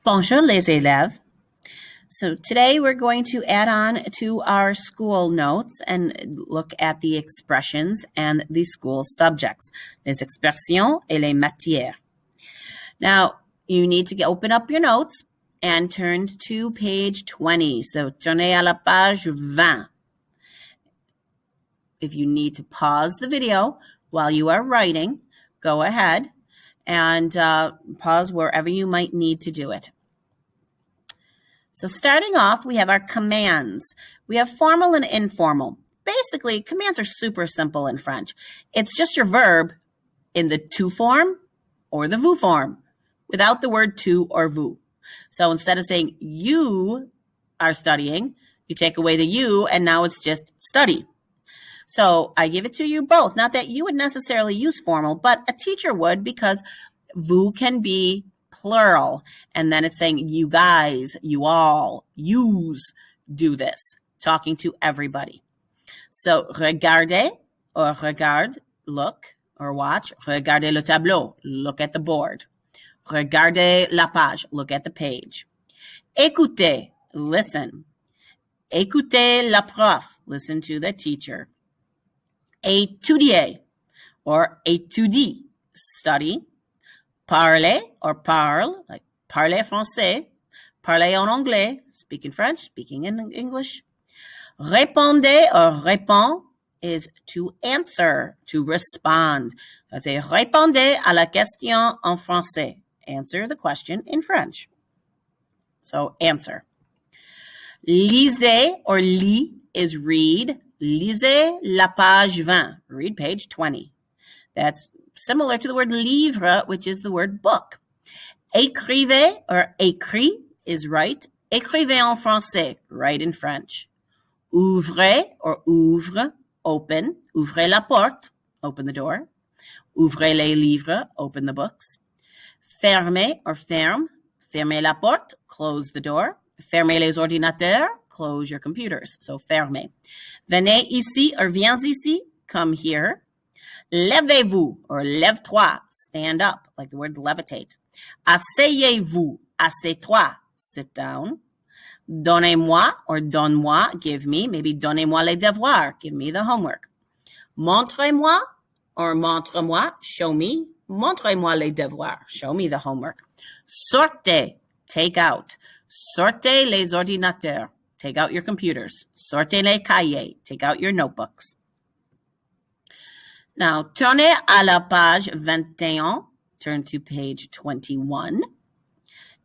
Bonjour les élèves. So today we're going to add on to our school notes and look at the expressions and the school subjects, les expressions et les matières. Now, you need to open up your notes and turn to page 20. So tournez à la page 20. If you need to pause the video while you are writing, go ahead and pause wherever you might need to do it. So starting off, we have our commands. We have formal and informal. Basically, commands are super simple in French. It's just your verb in the tu form or the vous form without the word tu or vous. So instead of saying you are studying, you take away the you and now it's just study. So I give it to you both. Not that you would necessarily use formal, but a teacher would, because vous can be plural. And then it's saying you guys, you all, yous do this, talking to everybody. So regardez or regarde, look or watch. Regardez le tableau, look at the board. Regardez la page, look at the page. Écoutez, listen. Écoutez la prof, listen to the teacher. Étudier or étudie, study. Parler or parle, like parler français. Parler en anglais, speak in French, speaking in English. Répondez or répond is to answer, to respond. Let's say répondez à la question en français. Answer the question in French. So answer. Lisez or lis is read. Lisez la page 20. Read page 20. That's similar to the word livre, which is the word book. Écrivez or écrit is write. Écrivez en français, write in French. Ouvrez or ouvre, open. Ouvrez la porte, open the door. Ouvrez les livres, open the books. Fermez or ferme, fermez la porte, close the door. Fermez les ordinateurs, close your computers. So fermez. Venez ici or viens ici, come here. Levez-vous or lève-toi, stand up, like the word levitate. Asseyez-vous, assieds-toi, sit down. Donnez-moi or donne-moi, give me, maybe donnez-moi les devoirs, give me the homework. Montrez-moi or montre-moi, show me. Montrez-moi les devoirs, show me the homework. Sortez, take out. Sortez les ordinateurs, take out your computers. Sortez les cahiers, take out your notebooks. Now, tournez à la page 21. Turn to page 21.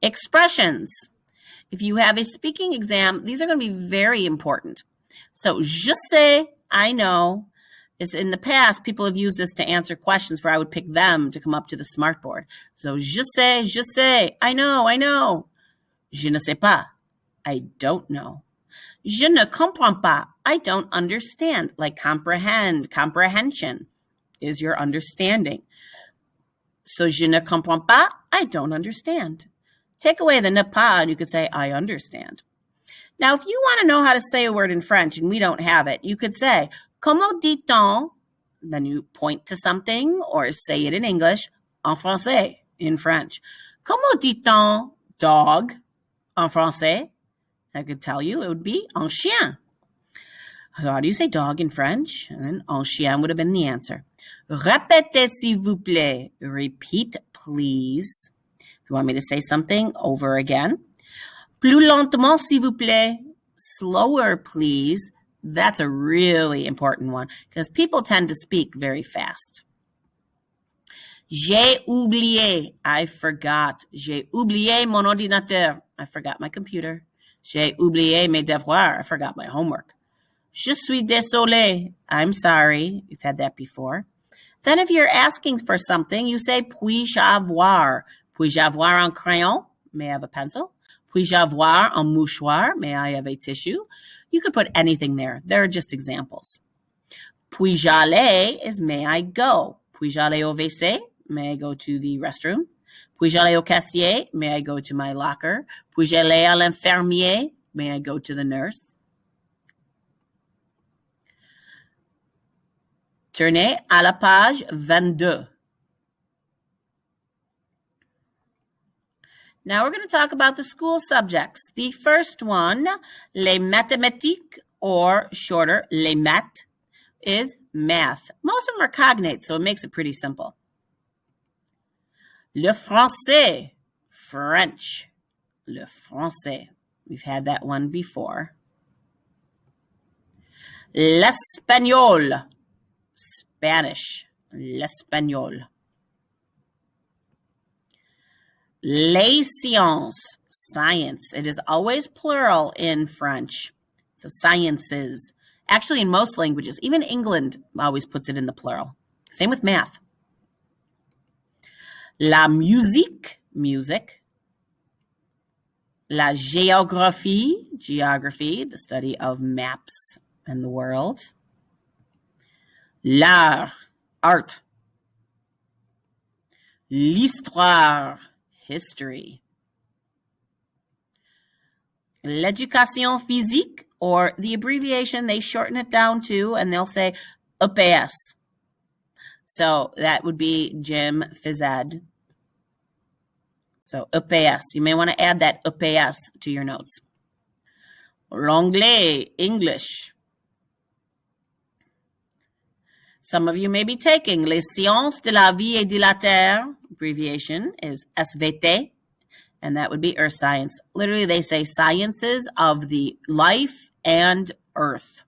Expressions. If you have a speaking exam, these are going to be very important. So, je sais, I know. In the past, people have used this to answer questions where I would pick them to come up to the smartboard. So, je sais, I know. Je ne sais pas, I don't know. Je ne comprends pas, I don't understand. Like comprehend, comprehension is your understanding. So, je ne comprends pas, I don't understand. Take away the ne pas and you could say, I understand. Now, if you want to know how to say a word in French and we don't have it, you could say, comment dit-on? Then you point to something or say it in English, en français, in French. Comment dit-on dog en français? I could tell you it would be un chien. So how do you say dog in French? And then un chien would have been the answer. Répétez s'il vous plaît. Repeat, please. If you want me to say something over again. Plus lentement s'il vous plaît. Slower, please. That's a really important one because people tend to speak very fast. J'ai oublié. I forgot. J'ai oublié mon ordinateur. I forgot my computer. J'ai oublié mes devoirs. I forgot my homework. Je suis désolé. I'm sorry. You've had that before. Then if you're asking for something, you say, puis-je avoir? Puis-je avoir un crayon? May I have a pencil? Puis-je avoir un mouchoir? May I have a tissue? You could put anything there. They're just examples. Puis-je aller is may I go? Puis-je aller au WC? May I go to the restroom? Puis-je aller au caissier? May I go to my locker? Puis-je aller à l'infirmier? May I go to the nurse? Tournez à la page 22. Now we're going to talk about the school subjects. The first one, les mathématiques, or shorter, les maths, is math. Most of them are cognates, so it makes it pretty simple. Le français, French. Le français. We've had that one before. L'espagnol, Spanish. L'espagnol. Les sciences, science. It is always plural in French. So sciences. Actually, in most languages, even England always puts it in the plural. Same with math. La musique, music. La géographie, geography, the study of maps and the world. L'art, art. L'histoire, history. L'éducation physique, or the abbreviation, they shorten it down to, and they'll say EPS. So that would be gym, phys ed. So EPS. You may want to add that EPS to your notes. L'anglais, English. Some of you may be taking les sciences de la vie et de la terre. Abbreviation is SVT, and that would be earth science. Literally, they say sciences of the life and earth.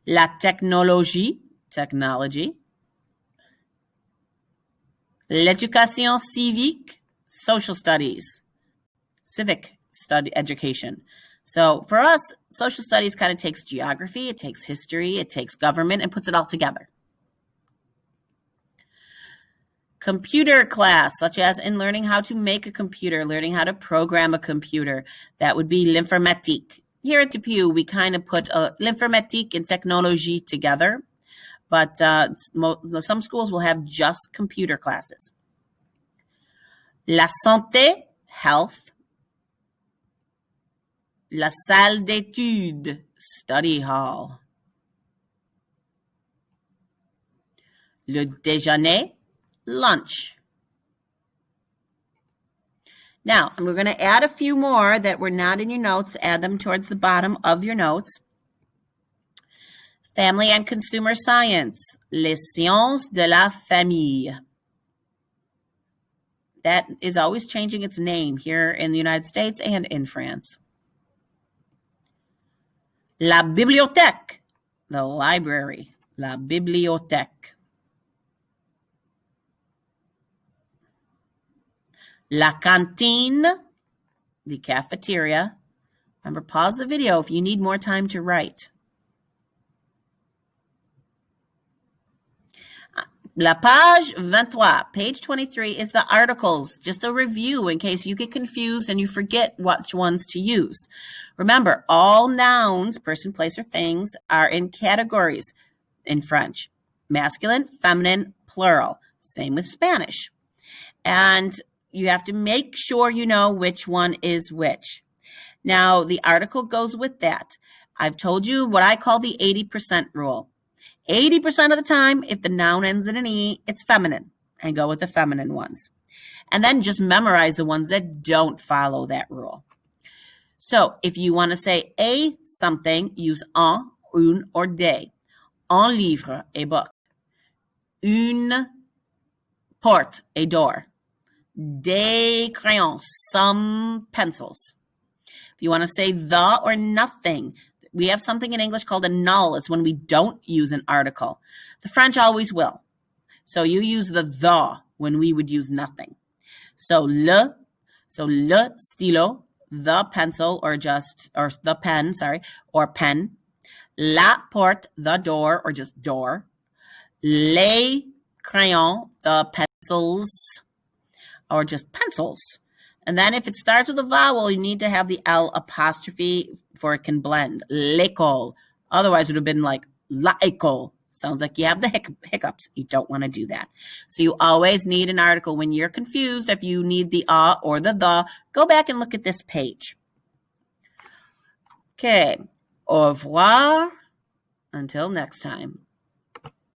La technologie, technology. L'éducation civique, social studies, civic study education. So for us, social studies kind of takes geography, it takes history, it takes government, and puts it all together. Computer class, such as in learning how to make a computer, learning how to program a computer, that would be l'informatique. Here at DePuy, we kind of put l'informatique and technologie together, but some schools will have just computer classes. La santé, health. La salle d'études, study hall. Le déjeuner, lunch. Now, we're going to add a few more that were not in your notes. Add them towards the bottom of your notes. Family and consumer science, les sciences de la famille. That is always changing its name here in the United States and in France. La bibliothèque, the library, la bibliothèque. La cantine, the cafeteria. Remember, pause the video if you need more time to write. La page 23, page 23 is the articles, just a review in case you get confused and you forget which ones to use. Remember, all nouns, person, place, or things, are in categories in French. Masculine, feminine, plural. Same with Spanish. And you have to make sure you know which one is which. Now, the article goes with that. I've told you what I call the 80% rule. 80% of the time, if the noun ends in an E, it's feminine, and go with the feminine ones. And then just memorize the ones that don't follow that rule. So if you want to say a something, use un, une, or des. Un livre, a book. Une porte, a door. Des crayons, some pencils. If you want to say the or nothing, we have something in English called a null. It's when we don't use an article. The French always will. So you use the when we would use nothing. So le stylo, the pencil, or the pen, or pen. La porte, the door, or just door. Les crayons, the pencils, or just pencils. And then if it starts with a vowel, you need to have the L apostrophe for it can blend. L'école. Otherwise, it would have been like la école. Sounds like you have the hiccups. You don't want to do that. So you always need an article. When you're confused, if you need the or the, go back and look at this page. Okay. Au revoir. Until next time.